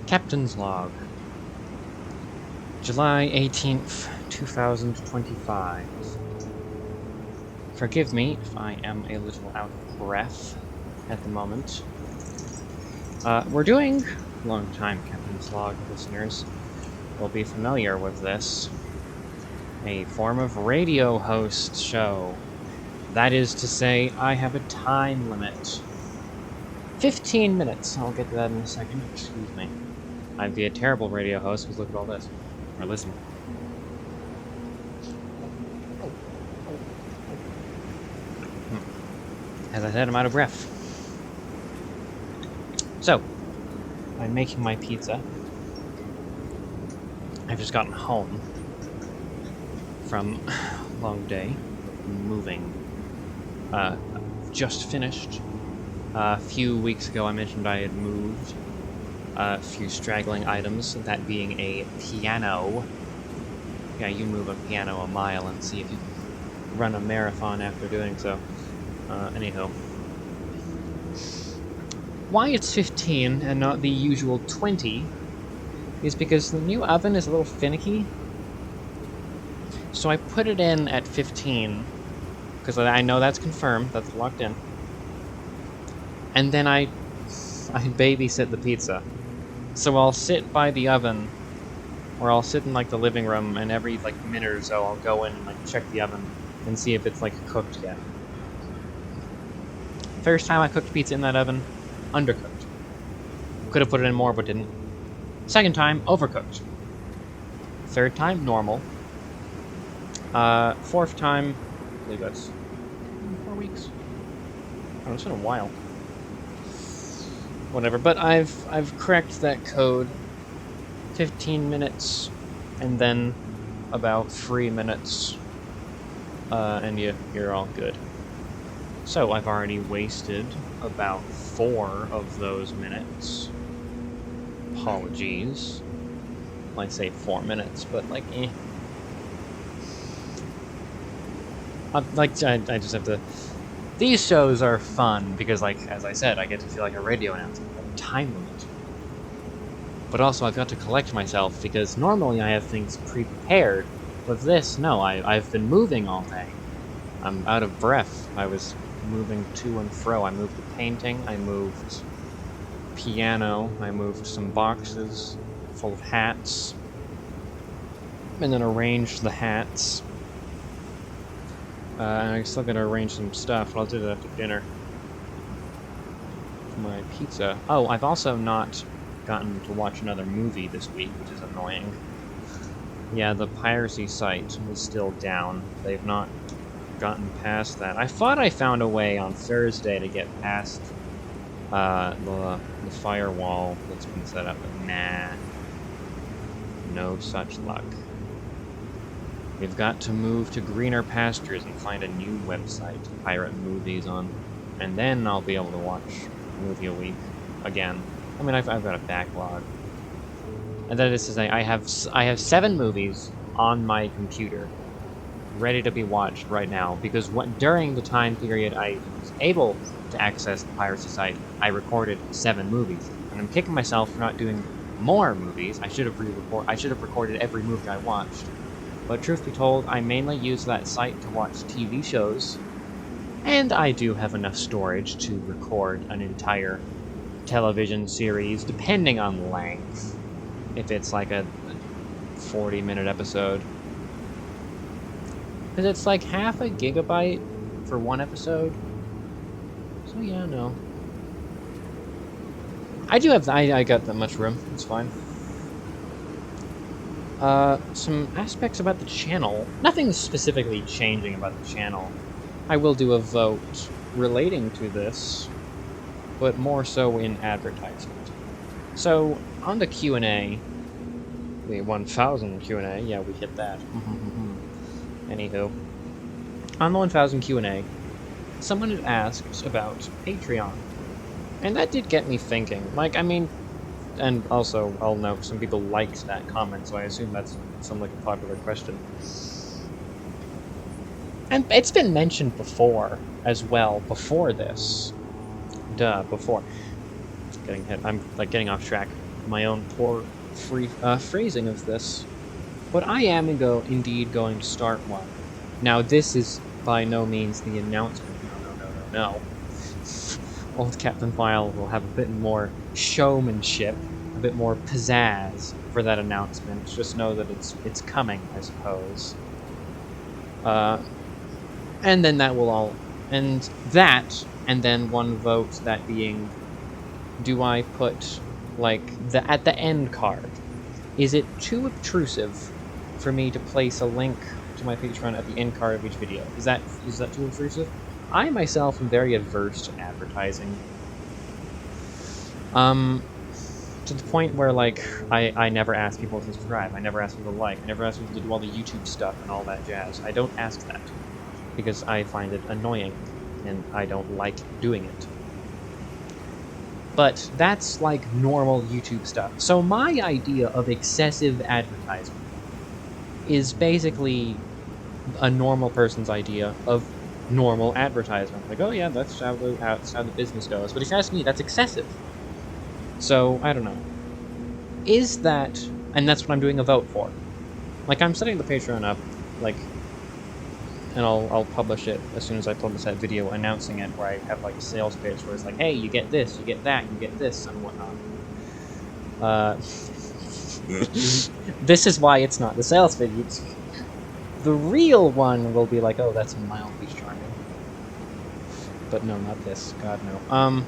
Captain's Log, July 18th, 2025. Forgive me if I am a little out of breath at the moment. We're doing, long-time Captain's Log listeners will be familiar with this, a form of radio host show. That is to say, I have a time limit. 15 minutes. I'll get to that in a second. Excuse me. I'd be a terrible radio host because look at all this. Or listen. As I said, I'm out of breath. So, I'm making my pizza. I've just gotten home from a long day of moving. Just finished. A few weeks ago I mentioned I had moved a few straggling items, that being a piano. Yeah, you move a piano a mile and see if you can run a marathon after doing so. Anyhow. Why it's 15 and not the usual 20 is because the new oven is a little finicky. So I put it in at 15, because I know that's confirmed, that's locked in. And then I babysit the pizza. So I'll sit by the oven, or I'll sit in like the living room, and every like minute or so I'll go in and like check the oven and see if it's like cooked yet. First time I cooked pizza in that oven, undercooked. Could have put it in more, but didn't. Second time, overcooked. Third time, normal. Fourth time, I believe that's 4 weeks. Oh, it's been a while. Whatever, but I've cracked that code. 15 minutes, and then about 3 minutes, and you're all good. So I've already wasted about 4 of those minutes. Apologies. I say 4 minutes, but like, eh. I just have to... These shows are fun because, like, as I said, I get to feel like a radio announcer. A time limit. But also, I've got to collect myself because normally I have things prepared. With this, no, I've been moving all day. I'm out of breath. I was moving to and fro. I moved the painting. I moved piano. I moved some boxes full of hats. And then arranged the hats. And I still gotta arrange some stuff, but I'll do that after dinner. My pizza. Oh, I've also not gotten to watch another movie this week, which is annoying. Yeah, the piracy site is still down. They've not gotten past that. I thought I found a way on Thursday to get past the firewall that's been set up, but nah. No such luck. We've got to move to greener pastures and find a new website to pirate movies on. And then I'll be able to watch a movie a week again. I mean, I've got a backlog. And that is to say, I have 7 movies on my computer ready to be watched right now, because during the time period I was able to access the piracy site, I recorded 7 movies. And I'm kicking myself for not doing more movies. I should have recorded every movie I watched. But truth be told, I mainly use that site to watch TV shows, and I do have enough storage to record an entire television series, depending on length. If it's like a 40-minute episode. Because it's like half a gigabyte for one episode. So yeah, no. I got that much room, it's fine. Some aspects about the channel. Nothing specifically changing about the channel. I will do a vote relating to this, but more so in advertisement. So, on the Q&A, the 1000 Q&A, yeah, we hit that. Anywho, on the 1000 Q&A, someone had asked about Patreon. And that did get me thinking. Like, I mean, and also, I'll note, some people liked that comment, so I assume that's some, like, a popular question. And it's been mentioned before, as well, before this. Before. I'm, like, getting off track. my own poor phrasing of this. But I am indeed going to start one. Now, this is by no means the announcement. No. Old Captain Vile will have a bit more showmanship, a bit more pizzazz for that announcement. Just know that it's coming, I suppose. And then that will all... And then one vote, that being... Do I put, like, at the end card? Is it too obtrusive for me to place a link to my Patreon at the end card of each video? Is that too obtrusive? I myself am very adverse to advertising. To the point where, like, I never ask people to subscribe, I never ask people to like, I never ask people to do all the YouTube stuff and all that jazz. I don't ask that, because I find it annoying, and I don't like doing it. But that's, like, normal YouTube stuff. So my idea of excessive advertisement is basically a normal person's idea of normal advertisement. Like, oh yeah, that's how the business goes. But if you ask me, that's excessive. So, I don't know. Is that... And that's what I'm doing a vote for. Like, I'm setting the Patreon up, like... And I'll publish it as soon as I publish that video announcing it, where I have, like, a sales page where it's like, hey, you get this, you get that, you get this, and whatnot. This is why it's not the sales video. The real one will be like, oh, that's mildly charming. But no, not this. God, no.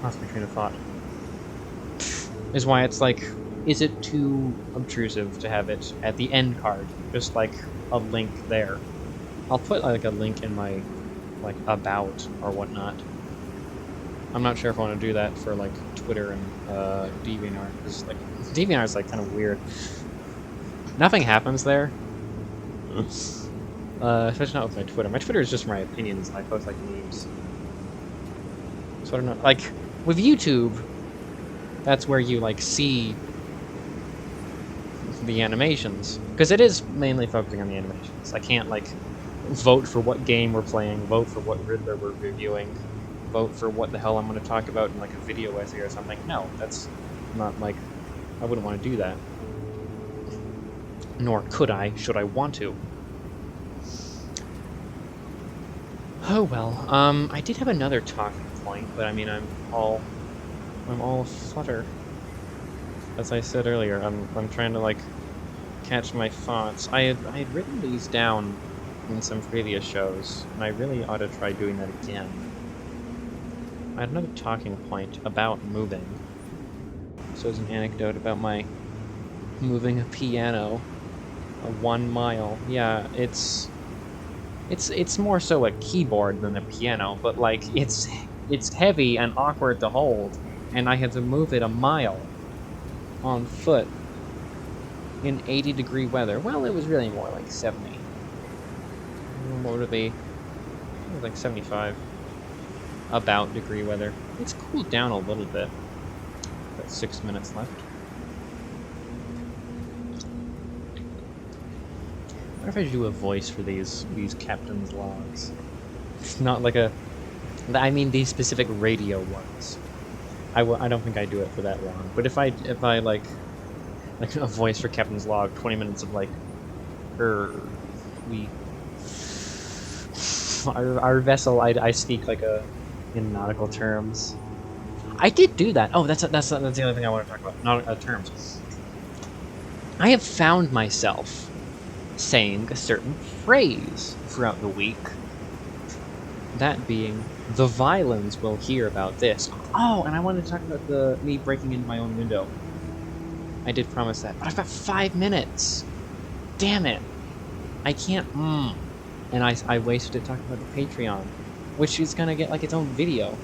Lost my train of thought. Is why it's like, is it too obtrusive to have it at the end card? Just like a link there. I'll put like a link in my, like, about or whatnot. I'm not sure if I want to do that for like Twitter and DeviantArt, because like DeviantArt is like kind of weird. Nothing happens there. Especially not with my Twitter. My Twitter is just my opinions, and I post like memes. So I don't know. Like with YouTube, that's where you like see the animations, because it is mainly focusing on the animations. I can't like vote for what game we're playing, vote for what Riddler we're reviewing, vote for what the hell I'm going to talk about in like a video essay or something. No, that's not like... I wouldn't want to do that. Nor could I, should I want to. Oh well, I did have another talking point, but I mean, I'm all flutter. As I said earlier, I'm trying to like catch my thoughts. I had written these down in some previous shows, and I really ought to try doing that again. I had another talking point about moving. So it's an anecdote about my moving a piano 1 mile. Yeah, it's more so a keyboard than a piano, but like it's heavy and awkward to hold, and I had to move it 1 mile on foot in 80-degree weather. Well, it was really more like 70. What would it be? It was like 75. About degree weather. It's cooled down a little bit. Got 6 minutes left. I wonder if I should do a voice for these captain's logs. It's not like a... I mean these specific radio ones. I don't think I do it for that long. But if I like a voice for captain's log, 20 minutes of like... Our vessel, I speak like in nautical terms. I did do that. Oh, that's the other thing I want to talk about. Nautical terms. I have found myself saying a certain phrase throughout the week. That being, the Violins will hear about this. Oh, and I wanted to talk about me breaking into my own window. I did promise that, but I've got 5 minutes. Damn it. I can't. And I wasted it talking about the Patreon, which is gonna get like its own video.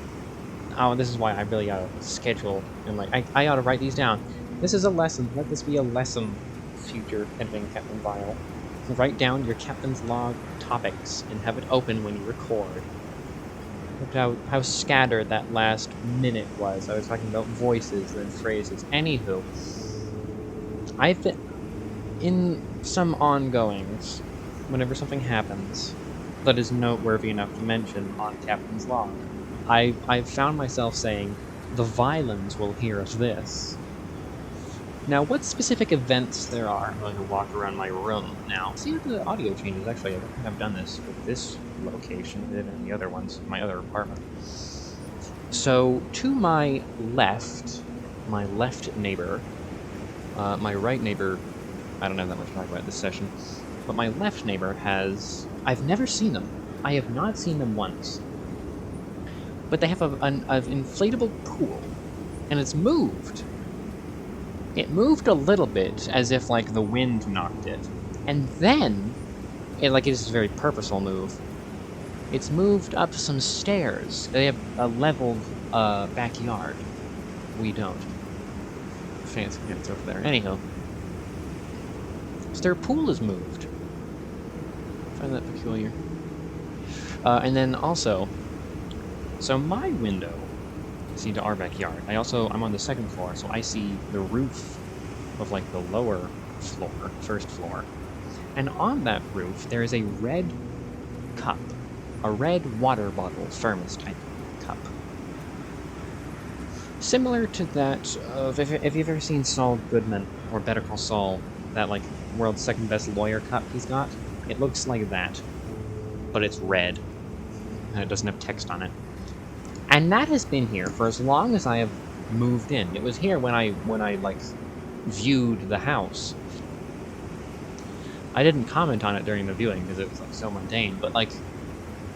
Oh, this is why I really ought to schedule and like I ought to write these down. This is a lesson. Let this be a lesson, future editing Captain Vile. Write down your captain's log topics and have it open when you record. Look how scattered that last minute was. I was talking about voices and phrases. Anywho, I've been in some ongoings. Whenever something happens that is noteworthy enough to mention on Captain's Log, I've found myself saying, the Violins will hear of this. Now, what specific events there are? I'm going to walk around my room now. See how the audio changes. Actually, I don't think I've done this with this location and the other ones, my other apartment. So, to my left neighbor, my right neighbor, I don't have that much to talk about this session, but my left neighbor has... I've never seen them. I have not seen them once. But they have an inflatable pool, and it's moved. It moved a little bit, as if, like, the wind knocked it. And then, it is a very purposeful move, it's moved up some stairs. They have a leveled backyard. We don't. Fancy pants over there. Anyhow. So their pool is moved. I find that peculiar. And then also, so my window see to our backyard. I'm on the second floor, so I see the roof of like the lower floor, first floor. And on that roof, there is a red cup, a red water bottle, thermos type cup. Similar to that of, if you've ever seen Saul Goodman, or Better Call Saul, that like world's second best lawyer cup he's got, it looks like that, but it's red, and it doesn't have text on it. And that has been here for as long as I have moved in. It was here when I like viewed the house. I didn't comment on it during the viewing because it was like so mundane, but like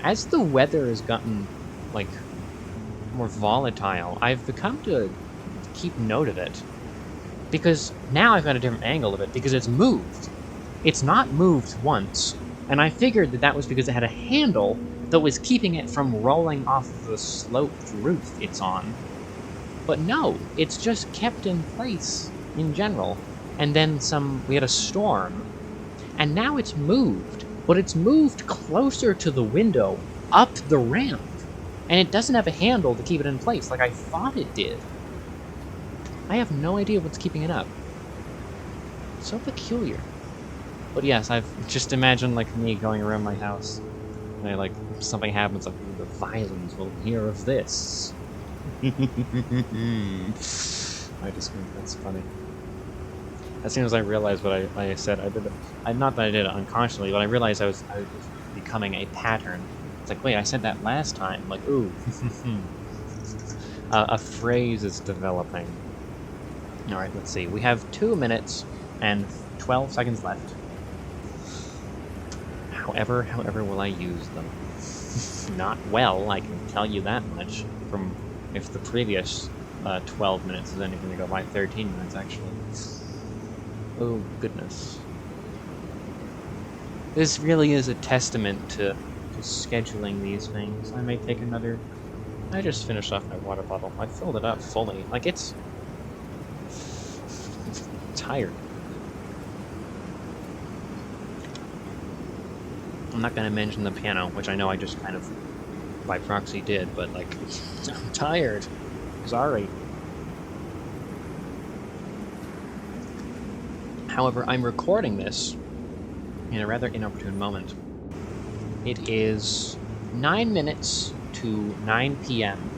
as the weather has gotten like more volatile, I've become to keep note of it. Because now I've got a different angle of it because it's moved. It's not moved once, and I figured that was because it had a handle that was keeping it from rolling off the sloped roof it's on. But no, it's just kept in place in general. And then we had a storm, and now it's moved, but it's moved closer to the window, up the ramp, and it doesn't have a handle to keep it in place like I thought it did. I have no idea what's keeping it up. So peculiar. But yes, I've just imagined like me going around my house. And something happens, like the violins will hear of this. I just think that's funny. As soon as I realized what I said, I did it. Not that I did it unconsciously, but I realized I was becoming a pattern. It's like, wait, I said that last time. Like, ooh. A phrase is developing. Alright, let's see. We have 2 minutes and 12 seconds left. However will I use them? Not well, I can tell you that much, from if the previous 12 minutes is anything to go by. 13 minutes, actually. Oh, goodness. This really is a testament to scheduling these things. I may take another... I just finished off my water bottle. I filled it up fully. Like, it's tired. I'm not going to mention the piano, which I know I just kind of by proxy did, but like, I'm tired. Sorry. However, I'm recording this in a rather inopportune moment. It is 9 minutes to 9 p.m.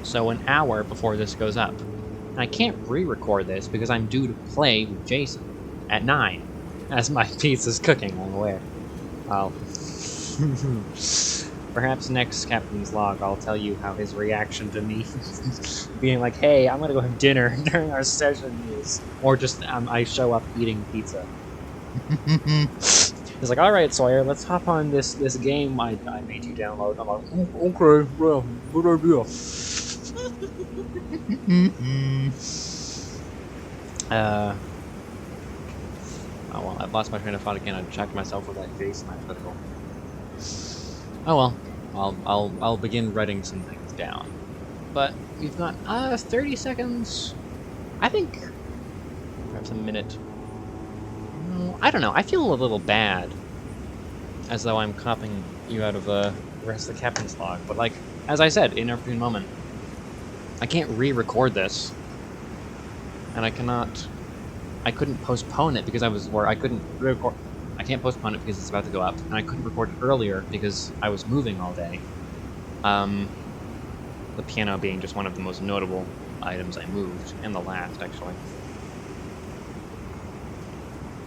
So an hour before this goes up. And I can't re-record this because I'm due to play with Jason at 9. As my pizza's cooking, I'm aware. Perhaps next Captain's Log, I'll tell you how his reaction to me being like, hey, I'm gonna go have dinner during our session is. Or just, I show up eating pizza. He's like, alright, Sawyer, let's hop on this game I made you download. I'm like, okay, well, good idea. Oh well, I've lost my train of thought again. I checked myself with that face and I critical. Oh well, I'll begin writing some things down. But we've got 30 seconds. I think perhaps a minute. I don't know. I feel a little bad, as though I'm copying you out of the rest of the Captain's Log. But like, as I said, inopportune moment. I can't re-record this, and I couldn't postpone it because I couldn't record. I can't postpone it because it's about to go up, and I couldn't record it earlier because I was moving all day. The piano being just one of the most notable items I moved, and the last, actually.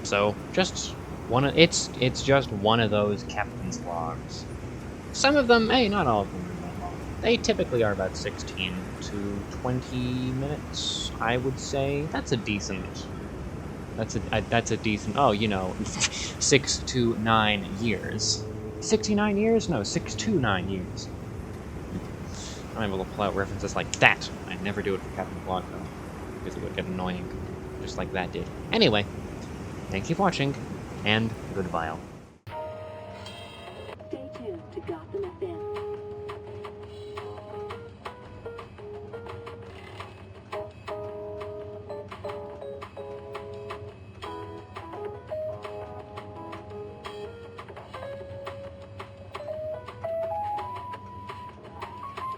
So, just it's just one of those captain's logs. Some of them, hey, not all of them are that long. They typically are about 16 to 20 minutes, I would say. That's a decent... That's a decent... Oh, you know, 6 to 9 years. 69 years? No, 6 to 9 years. I'm able to pull out references like that. I'd never do it for Captain Block, though, because it would get annoying, just like that did. Anyway, thank you for watching, and goodbye.